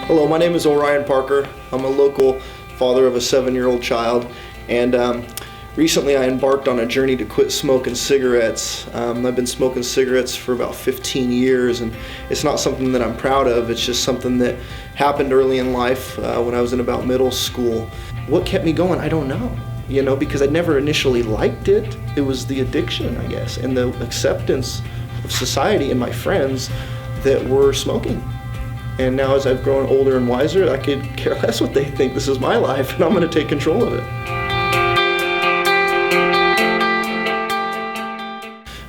Hello, my name is Orion Parker. I'm a local father of a 7-year-old child, and recently I embarked on a journey to quit smoking cigarettes. I've been smoking cigarettes for about 15 years, and it's not something that I'm proud of. It's just something that happened early in life when I was in about middle school. What kept me going? I don't know. Because I never initially liked it. It was the addiction, I guess, and the acceptance of society and my friends that were smoking. And now as I've grown older and wiser, I could care less what they think. This is my life, and I'm going to take control of it.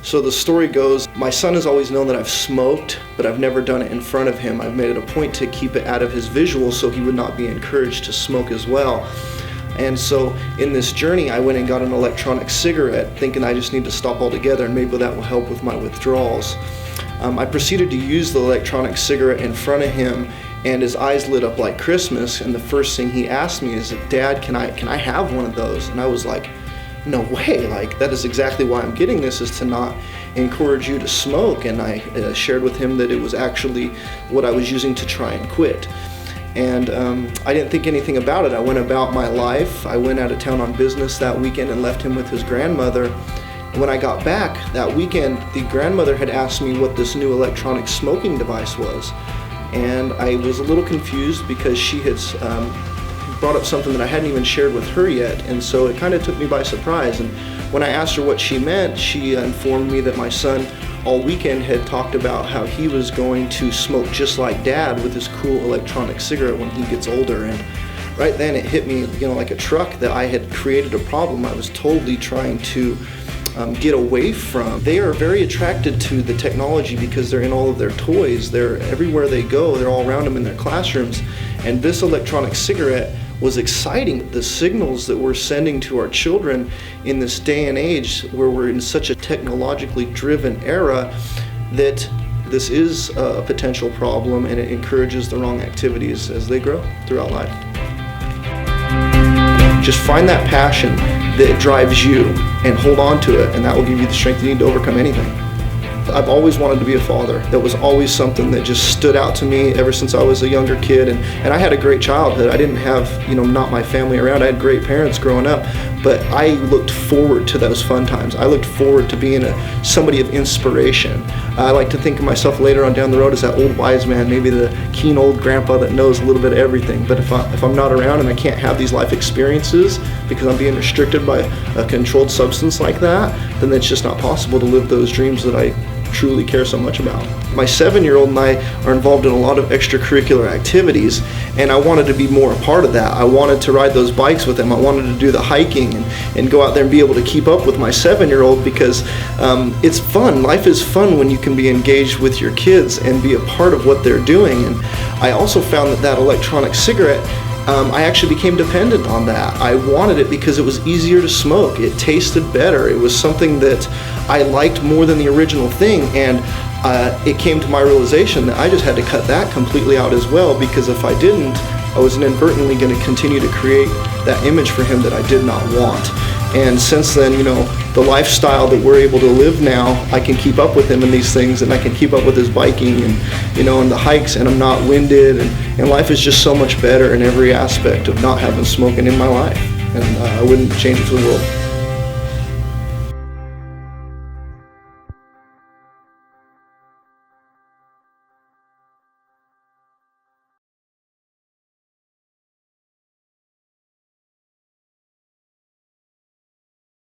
So the story goes, my son has always known that I've smoked, but I've never done it in front of him. I've made it a point to keep it out of his visual so he would not be encouraged to smoke as well. And so in this journey, I went and got an electronic cigarette, thinking I just need to stop altogether and maybe that will help with my withdrawals. I proceeded to use the electronic cigarette in front of him, and his eyes lit up like Christmas, and the first thing he asked me is, "Dad, can I have one of those?" And I was like, no way, that is exactly why I'm getting this, is to not encourage you to smoke. And I shared with him that it was actually what I was using to try and quit. And I didn't think anything about it. I went about my life. I went out of town on business that weekend and left him with his grandmother. And when I got back that weekend, the grandmother had asked me what this new electronic smoking device was. And I was a little confused because she had brought up something that I hadn't even shared with her yet. And so it kind of took me by surprise. And when I asked her what she meant, she informed me that my son all weekend had talked about how he was going to smoke just like Dad with his cool electronic cigarette when he gets older. And right then it hit me, like a truck, that I had created a problem I was totally trying to get away from. They are very attracted to the technology because they're in all of their toys. They're everywhere they go. They're all around them in their classrooms. And this electronic cigarette was exciting. The signals that we're sending to our children in this day and age, where we're in such a technologically driven era, that this is a potential problem, and it encourages the wrong activities as they grow throughout life. Just find that passion that drives you and hold on to it, and that will give you the strength you need to overcome anything. I've always wanted to be a father. That was always something that just stood out to me ever since I was a younger kid, and I had a great childhood. I didn't have, not my family around. I had great parents growing up, but I looked forward to those fun times. I looked forward to being somebody of inspiration. I like to think of myself later on down the road as that old wise man, maybe the keen old grandpa that knows a little bit of everything. But if I'm not around and I can't have these life experiences because I'm being restricted by a controlled substance like that, then it's just not possible to live those dreams that I truly care so much about. My 7-year-old and I are involved in a lot of extracurricular activities, and I wanted to be more a part of that. I wanted to ride those bikes with him. I wanted to do the hiking and go out there and be able to keep up with my 7-year-old, because it's fun. Life is fun when you can be engaged with your kids and be a part of what they're doing. And I also found that electronic cigarette, I actually became dependent on that. I wanted it because it was easier to smoke. It tasted better. It was something that I liked more than the original thing, and it came to my realization that I just had to cut that completely out as well, because if I didn't, I was inadvertently going to continue to create that image for him that I did not want. And since then, the lifestyle that we're able to live now, I can keep up with him in these things, and I can keep up with his biking and the hikes, and I'm not winded, and life is just so much better in every aspect of not having smoking in my life. And I wouldn't change it for the world.